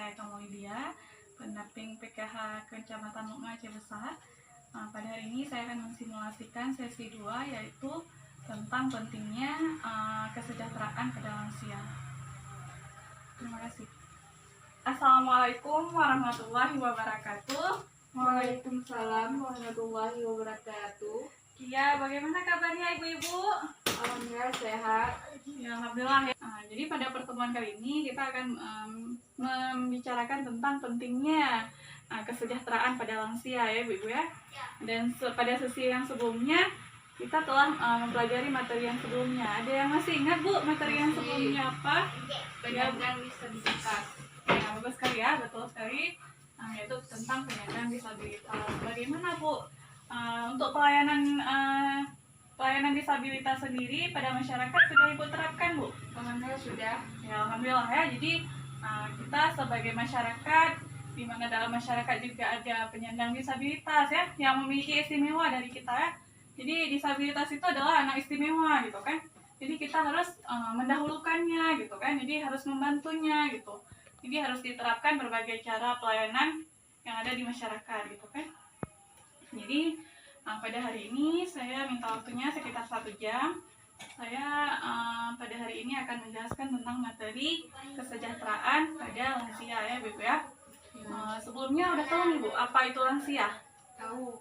saya Tomo Lydia, pendamping PKH Kecamatan Lukma Aceh Besar. Pada hari ini saya akan mensimulasikan sesi 2, yaitu tentang pentingnya kesejahteraan pada lansia. Terima kasih. Assalamualaikum warahmatullahi wabarakatuh. Waalaikumsalam warahmatullahi wabarakatuh. Iya, bagaimana kabarnya ibu-ibu? Alhamdulillah sehat. Ya, alhamdulillah ya. Jadi pada pertemuan kali ini kita akan membicarakan tentang pentingnya kesejahteraan pada lansia ya ibu-ibu ya. Dan pada sesi yang sebelumnya kita telah mempelajari materi yang sebelumnya. Ada yang masih ingat Bu materi yang sebelumnya apa? Penyandang disabilitas. Ya, bagus sekali ya, betul sekali. Yaitu tentang penyandang disabilitas. Bagaimana Bu untuk pelayanan disabilitas sendiri pada masyarakat sudah Ibu terapkan Bu? Alhamdulillah sudah. Ya, alhamdulillah ya. Jadi kita sebagai masyarakat, di mana dalam masyarakat juga ada penyandang disabilitas ya, yang memiliki istimewa dari kita ya. Jadi disabilitas itu adalah anak istimewa gitu kan. Jadi kita harus mendahulukannya gitu kan. Jadi harus membantunya gitu. Jadi harus diterapkan berbagai cara pelayanan yang ada di masyarakat gitu kan. Jadi pada hari ini saya minta waktunya sekitar 1 jam. Saya pada hari ini akan menjelaskan tentang materi kesejahteraan pada lansia ya Bu ya. Sebelumnya udah tahu nih Bu apa itu lansia? Tahu.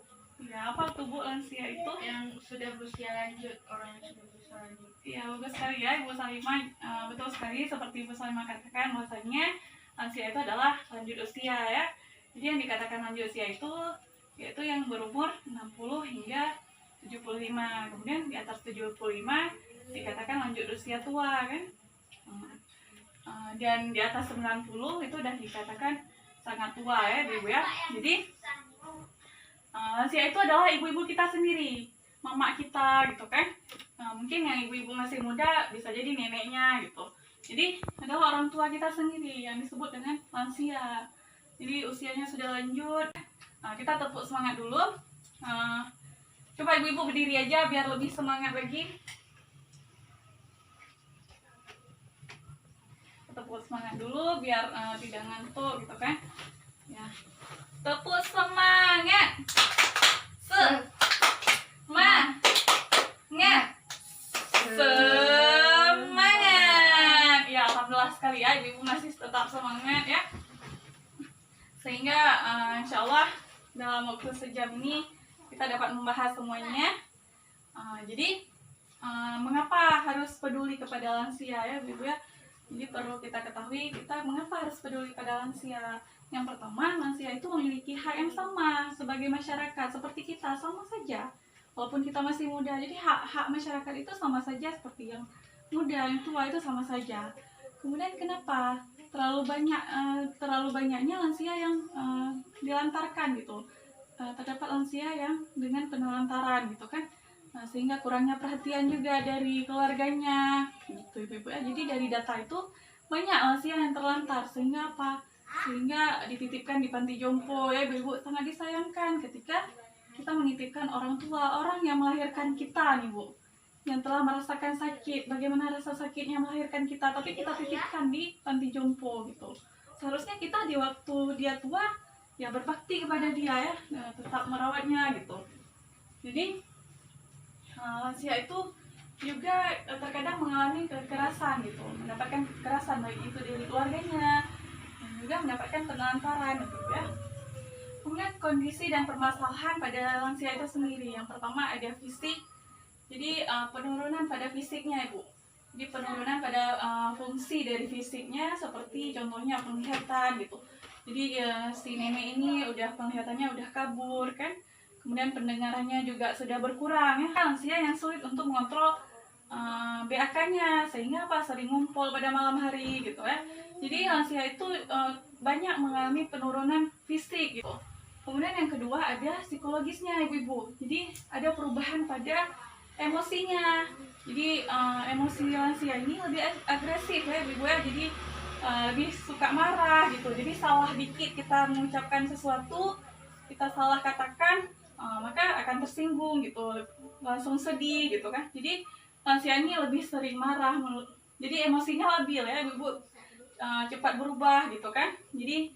Ya, apa tuh Bu lansia itu? Yang sudah berusia lanjut, orang yang sudah berusia lanjut. Ya, bagus sekali ya Ibu Salimah. Betul sekali seperti Ibu Salimah katakan bahwasanya lansia itu adalah lanjut usia ya. Jadi yang dikatakan lanjut usia itu yaitu yang berumur 60 hingga 75. Kemudian di atas 75 dikatakan lanjut usia tua kan. Dan di atas 90 itu udah dikatakan sangat tua ya Ibu ya. Jadi lansia itu adalah ibu-ibu kita sendiri, mama kita gitu kan. Mungkin yang ibu-ibu masih muda bisa jadi neneknya gitu. Jadi adalah orang tua kita sendiri yang disebut dengan lansia. Jadi usianya sudah lanjut. Kita tepuk semangat dulu. Coba ibu-ibu berdiri aja biar lebih semangat lagi. Tepuk semangat dulu biar tidak ngantuk gitu kan. Ya. Tepuk semangat. Semangat. Semangat. Ya, alhamdulillah sekali ya ibu masih tetap semangat ya. Sehingga insya Allah dalam waktu sejam ini kita dapat membahas semuanya. Jadi mengapa harus peduli kepada lansia ya ibu ya. Jadi perlu kita ketahui kita mengapa harus peduli pada lansia. Yang pertama, lansia itu memiliki hak yang sama sebagai masyarakat seperti kita, sama saja. Walaupun kita masih muda, jadi hak masyarakat itu sama saja seperti yang muda, yang tua itu sama saja. Kemudian kenapa terlalu banyaknya lansia yang dilantarkan gitu? Terdapat lansia yang dengan penelantaran gitu kan, sehingga kurangnya perhatian juga dari keluarganya gitu ibu-ibu ya. Jadi dari data itu banyak lansia yang terlantar sehingga apa? Sehingga dititipkan di panti jompo ya ibu-ibu. Sangat disayangkan ketika kita menitipkan orang tua, orang yang melahirkan kita nih Bu, yang telah merasakan sakit, bagaimana rasa sakitnya melahirkan kita, tapi kita titipkan di panti jompo gitu. Seharusnya kita di waktu dia tua ya berbakti kepada dia ya, tetap merawatnya gitu. Jadi lansia itu juga terkadang mengalami kekerasan gitu, mendapatkan kekerasan baik itu dari keluarganya dan juga mendapatkan penelantaran gitu ya. Kemudian kondisi dan permasalahan pada lansia itu sendiri. Yang pertama ada fisik. Jadi penurunan pada fisiknya Ibu. Jadi penurunan pada fungsi dari fisiknya seperti contohnya penglihatan gitu. Jadi si nenek ini udah penglihatannya udah kabur kan. Kemudian pendengarannya juga sudah berkurang ya. Lansia yang sulit untuk mengontrol BAK-nya sehingga apa sering ngumpul pada malam hari gitu ya. Jadi lansia itu banyak mengalami penurunan fisik gitu. Kemudian yang kedua ada psikologisnya ibu-ibu. Jadi ada perubahan pada emosinya. Jadi emosi lansia ini lebih agresif ya ibu-ibu ya. Jadi lebih suka marah gitu. Jadi salah dikit kita mengucapkan sesuatu, kita salah katakan, maka akan tersinggung gitu, langsung sedih gitu kan. Jadi lansia ini lebih sering marah, jadi emosinya labil ya ibu-ibu. cepat berubah gitu kan. Jadi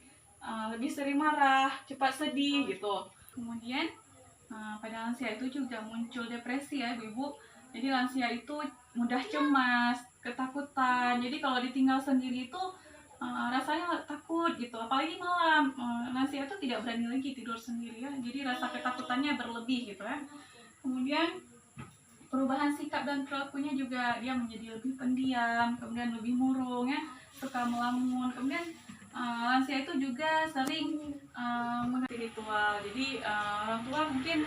lebih sering marah, cepat sedih gitu. Kemudian pada lansia itu juga muncul depresi ya Ibu. Jadi lansia itu mudah cemas, ketakutan. Jadi kalau ditinggal sendiri itu rasanya takut gitu. Apalagi malam, lansia itu tidak berani lagi tidur sendiri ya. Jadi rasa ketakutannya berlebih gitu ya. Kemudian perubahan sikap dan perilakunya juga, dia menjadi lebih pendiam, kemudian lebih murung ya, suka melamun. Kemudian lansia itu juga sering mengerti ritual. Jadi orang tua mungkin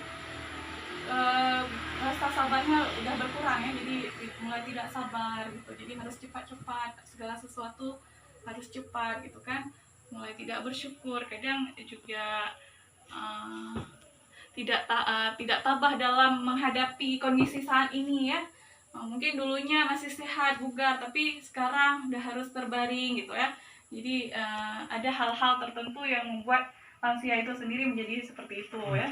rasa sabarnya udah berkurang ya, jadi mulai tidak sabar gitu. Jadi harus cepat-cepat, segala sesuatu harus cepat gitu kan. Mulai tidak bersyukur, kadang juga tidak tabah dalam menghadapi kondisi saat ini ya. Mungkin dulunya masih sehat, bugar, tapi sekarang udah harus terbaring gitu ya. Jadi ada hal-hal tertentu yang membuat lansia itu sendiri menjadi seperti itu ya.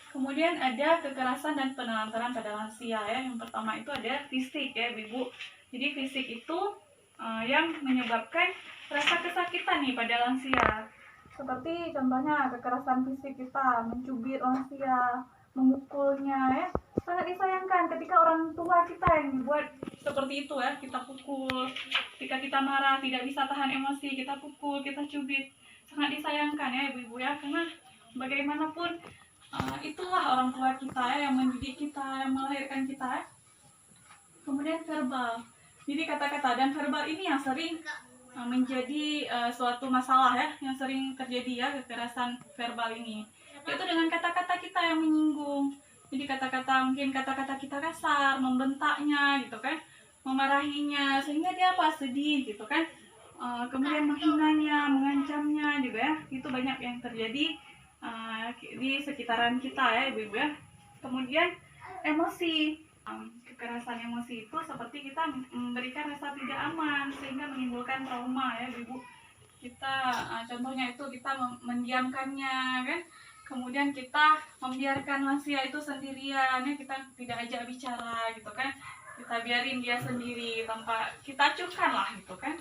Kemudian ada kekerasan dan penelantaran pada lansia ya. Yang pertama itu ada fisik ya Ibu. Jadi fisik itu yang menyebabkan rasa kesakitan nih pada lansia. Seperti contohnya kekerasan fisik, kita mencubit lansia, memukulnya ya. Sangat disayangkan ketika orang tua kita yang dibuat seperti itu ya, kita pukul. Ketika kita marah, tidak bisa tahan emosi, kita pukul, kita cubit. Sangat disayangkan ya Ibu-ibu ya, karena bagaimanapun itulah orang tua kita ya, yang mendidik kita, yang melahirkan kita ya. Kemudian verbal. Jadi kata-kata dan verbal ini yang sering menjadi suatu masalah ya, yang sering terjadi ya, kekerasan verbal ini. Yaitu dengan kata-kata kita yang menyinggung. Jadi mungkin kata-kata kita kasar, membentaknya gitu kan, memarahinya sehingga dia sedih gitu kan. Kemudian menghinanya, mengancamnya juga ya. Itu banyak yang terjadi di sekitaran kita ya Ibu-ibu ya. Kemudian emosi. Kekerasan emosi itu seperti kita memberikan rasa tidak aman sehingga menimbulkan trauma ya Ibu. Kita contohnya itu kita mendiamkannya kan. Kemudian kita membiarkan lansia itu sendirian ya, kita tidak ajak bicara gitu kan. Kita biarin dia sendiri tanpa kita acuhkan lah gitu kan.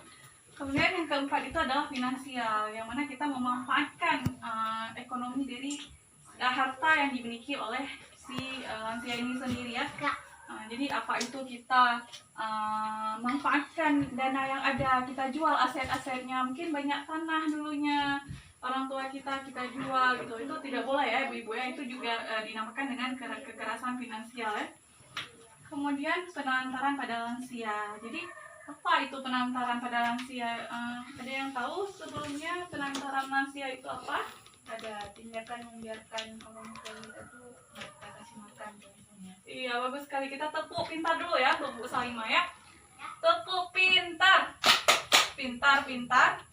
Kemudian yang keempat itu adalah finansial, yang mana kita memanfaatkan ekonomi dari harta yang dimiliki oleh si lansia ini sendiri ya. Jadi apa itu kita manfaatkan dana yang ada, kita jual aset-asetnya, mungkin banyak tanah dulunya orang tua kita jual gitu. Itu tidak boleh ya Ibu-ibu ya, itu juga dinamakan dengan kekerasan finansial ya. Kemudian penelantaran pada lansia. Jadi apa itu penelantaran pada lansia? Ada yang tahu sebelumnya penelantaran lansia itu apa? Ada tindakan membiarkan orang tua kita tuh kita kasih makan contohnya. Iya, bagus sekali. Kita tepuk pintar dulu ya untuk Bu Salimah ya. Tepuk pintar. Pintar, pintar.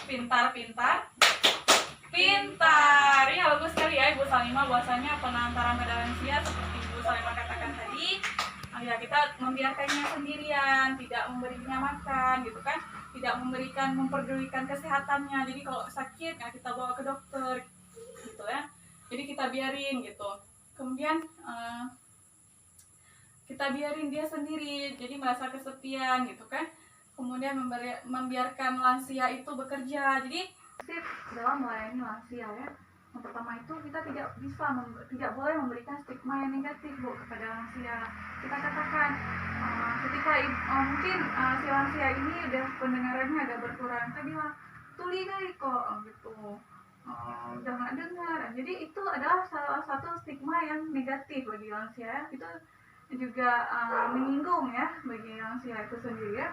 Pintar, pintar. Pintar. Ya, bagus sekali ya Ibu Salimah. Bahwasanya penelantaran pada lansia seperti Bu Salimah katakan tadi, ya kita membiarkannya sendirian, tidak memberinya makan gitu kan, tidak memperdulikan kesehatannya. Jadi kalau sakit ya kita bawa ke dokter gitu ya. Jadi kita biarin gitu. Kemudian kita biarin dia sendiri, jadi merasa kesepian gitu kan. Kemudian membiarkan lansia itu bekerja. Jadi dalam melayani lansia ya, yang pertama itu kita tidak boleh memberikan stigma yang negatif Bu kepada lansia. Kita katakan ketika mungkin si lansia ini udah pendengarannya agak berkurang, kita bilang tuli kali kok gitu, udah nggak dengar. Jadi itu adalah salah satu stigma yang negatif bagi lansia. Itu juga menyinggung ya bagi lansia itu sendiri ya.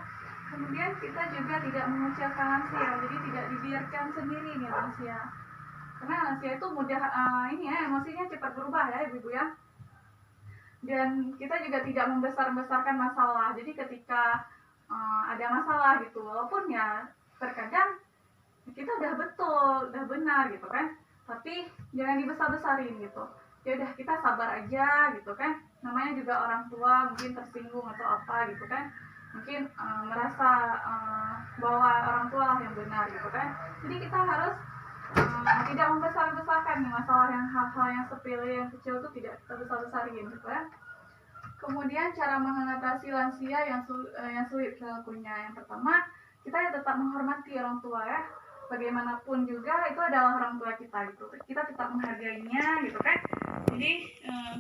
Kemudian kita juga tidak mengecilkan lansia, jadi tidak dibiarkan sendiri nih lansia. Karena lansia itu mudah ini ya, emosinya cepat berubah ya Ibu ya. Dan kita juga tidak membesar-besarkan masalah. Jadi ketika ada masalah gitu, walaupun ya terkadang kita udah betul, udah benar gitu kan, tapi jangan dibesar-besarin gitu. Ya udah kita sabar aja gitu kan. Namanya juga orang tua mungkin tersinggung atau apa gitu kan. Mungkin merasa bahwa orang tua lah yang benar gitu kan. Jadi kita harus tidak membesar-besarkan nih masalah, yang hal-hal yang sepele, yang kecil itu tidak kita besar-besarin gitu ya. Kemudian cara mengatasi lansia yang sulit perilakunya. Yang pertama, kita tetap menghormati orang tua ya. Bagaimanapun juga itu adalah orang tua kita gitu. Kita tetap menghargainya gitu kan. Jadi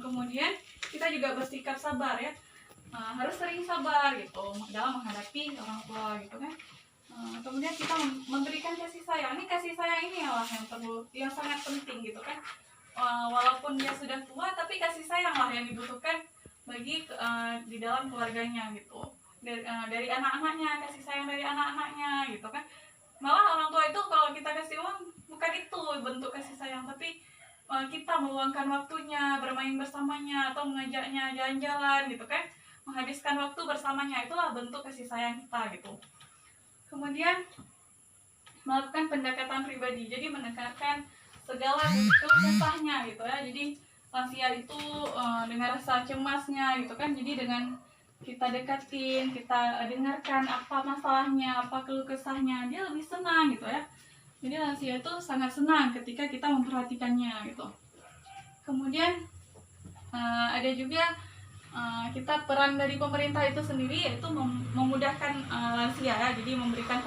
kemudian kita juga bersikap sabar ya. Harus sering sabar gitu dalam menghadapi orang tua gitu kan. Kemudian kita memberikan kasih sayang. Ini kasih sayang ini yang sangat penting gitu kan. Walaupun dia sudah tua tapi kasih sayang lah yang dibutuhkan bagi di dalam keluarganya gitu. Dari anak-anaknya, kasih sayang dari anak-anaknya gitu kan. Malah orang tua itu kalau kita kasih uang bukan itu bentuk kasih sayang, tapi kita meluangkan waktunya bermain bersamanya atau mengajaknya jalan-jalan gitu kan, menghabiskan waktu bersamanya, itulah bentuk kasih sayang kita gitu. Kemudian melakukan pendekatan pribadi, jadi mendengarkan segala keluh kesahnya gitu ya. Jadi lansia itu dengan rasa cemasnya gitu kan, jadi dengan kita dekatin, kita dengarkan apa masalahnya, apa keluh kesahnya, dia lebih senang gitu ya. Jadi lansia itu sangat senang ketika kita memperhatikannya gitu. Kemudian ada juga kita peran dari pemerintah itu sendiri yaitu memudahkan lansia ya, jadi memberikan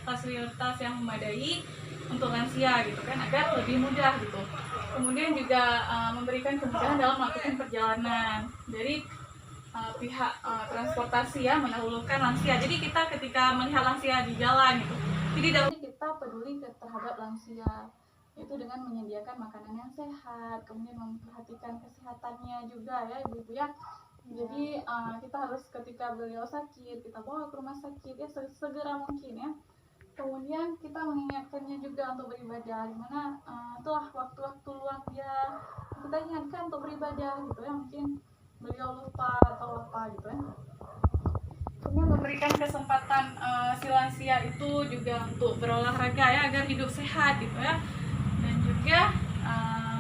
fasilitas yang memadai untuk lansia gitu kan, agar lebih mudah gitu. Kemudian juga memberikan kemudahan dalam melakukan perjalanan dari pihak transportasi ya, mendahulukan lansia. Jadi kita ketika melihat lansia di jalan gitu, jadi dahulu kita peduli terhadap lansia itu dengan menyediakan makanan yang sehat, kemudian memperhatikan kesehatannya juga ya ibu-ibu ya. Jadi kita harus ketika beliau sakit kita bawa ke rumah sakit ya segera mungkin ya. Kemudian kita mengingatkannya juga untuk beribadah, dimana itulah waktu-waktu luang dia kita ingatkan untuk beribadah gitu ya, mungkin beliau lupa atau apa gitu ya. Kemudian memberikan kesempatan si lansia itu juga untuk berolahraga ya, agar hidup sehat gitu ya, dan juga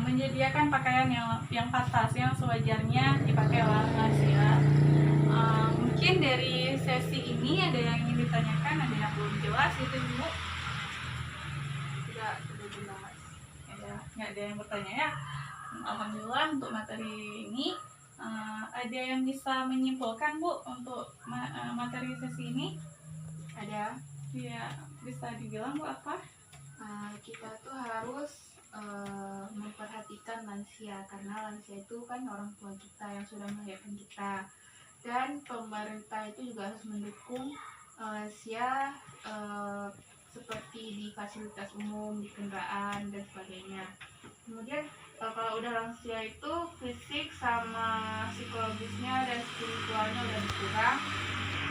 menyediakan pakaian yang pantas yang sewajarnya dipakai oleh lansia. Mungkin dari sesi ini ada yang ingin ditanyakan, ada yang belum jelas itu ibu? Tidak jelas. Nggak ada yang bertanya ya. Alhamdulillah untuk materi ini ada yang bisa menyimpulkan Bu untuk materi sesi ini? Ada. Ya, bisa dibilang Bu apa? Kita tuh harus memperhatikan lansia, karena lansia itu kan orang tua kita yang sudah melahirkan kita, dan pemerintah itu juga harus mendukung lansia seperti di fasilitas umum, di kendaraan dan sebagainya. Kemudian kalau udah lansia itu fisik sama psikologisnya dan spiritualnya udah berkurang,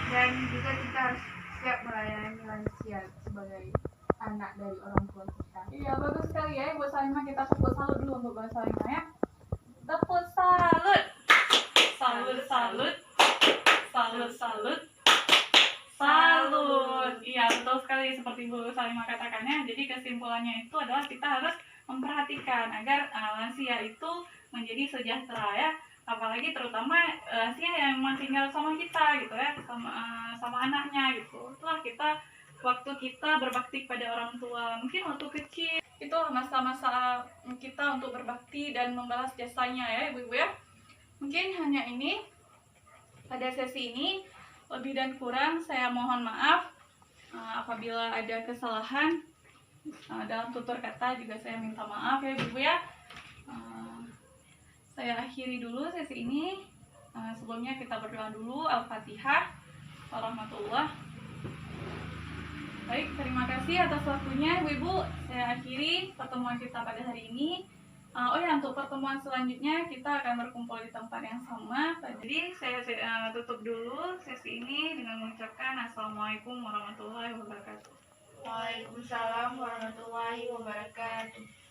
dan juga kita harus siap melayani lansia sebagai anak dari orang tua kita. Iya, bagus sekali ya Ibu Salimah. Kita tepuk salut dulu untuk Ibu Salimah ya. Tepuk salut. Salut, salut. Salut, salut. Salut. Iya, betul sekali seperti Bu Salimah katakannya. Jadi kesimpulannya itu adalah kita harus memperhatikan agar lansia itu menjadi sejahtera ya. Apalagi terutama lansia yang masih tinggal sama kita gitu ya, sama anaknya gitu. Itulah waktu kita berbakti pada orang tua. Mungkin waktu kecil itu masa-masa kita untuk berbakti dan membalas jasanya ya ibu-ibu ya. Mungkin hanya ini pada sesi ini. Lebih dan kurang saya mohon maaf apabila ada kesalahan dalam tutur kata, juga saya minta maaf ya ibu ya. Saya akhiri dulu sesi ini. Sebelumnya kita berdoa dulu. Al-Fatihah. Warahmatullah. Baik, terima kasih atas waktunya Ibu-Ibu. Saya akhiri pertemuan kita pada hari ini. Untuk pertemuan selanjutnya kita akan berkumpul di tempat yang sama. Jadi saya tutup dulu sesi ini dengan mengucapkan Assalamualaikum warahmatullahi wabarakatuh. Waalaikumsalam warahmatullahi wabarakatuh.